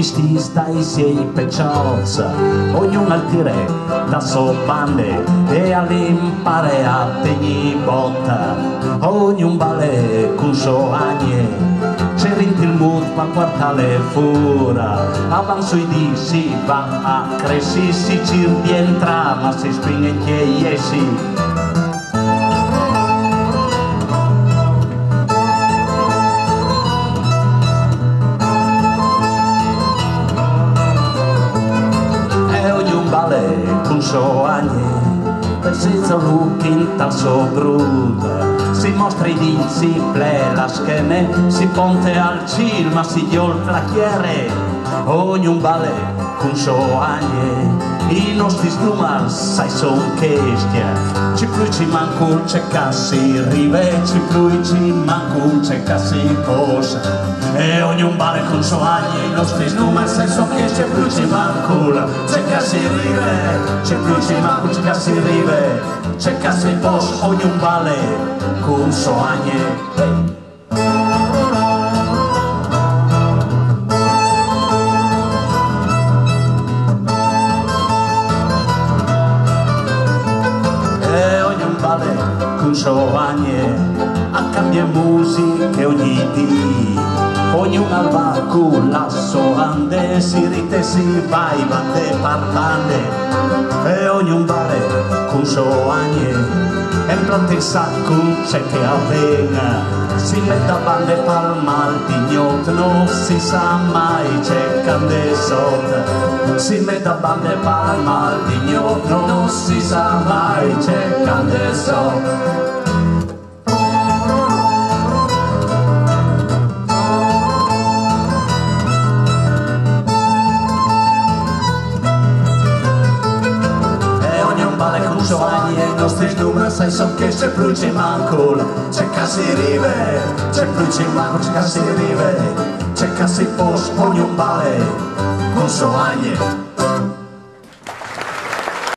vistis dai siei pecciozza, ognuno al tire da so bande e all'impare a tegni botta, ognuno vale con so agne. C'è il mood pa quartale fura, avanzo i di si va a cresci, si ci rientra, ma si spinge in chiesi. E ognuno vale con so agne, per senza looking tal so brutta. Si mostra i diti, si ple la schene, si ponte al cilma, si diol tracchiere, ognuno vale con so agne. I nostri strumar sai son chestia, ci più ci manco c'è cassi rive, ci più ci manco c'è cassi posa, e ognuno vale con so agne. I nostri strumar sai son chestia, più ci manco c'è cassi rive, ci più ci manco c'è cassi rive, c'è cassi posa, ognuno vale con so agne. Con so agne a cambia musiche ogni dì, ognuno al varco la so ande, si rite si vai bande parlando, e ognuno vale con so agne, e pronto il sacco c'è che avvenga, si mette a bande par mal di gnot, non si sa mai c'è cande sotto, si mette a bande par mal di gnot, non si sa mai c'è cande sotto. So agne, i nostri numeri sai son che c'è più ci manco, c'è cassi rive, c'è più ci manco, c'è cassi rive, c'è cassi post, ognuno vale, con so agne.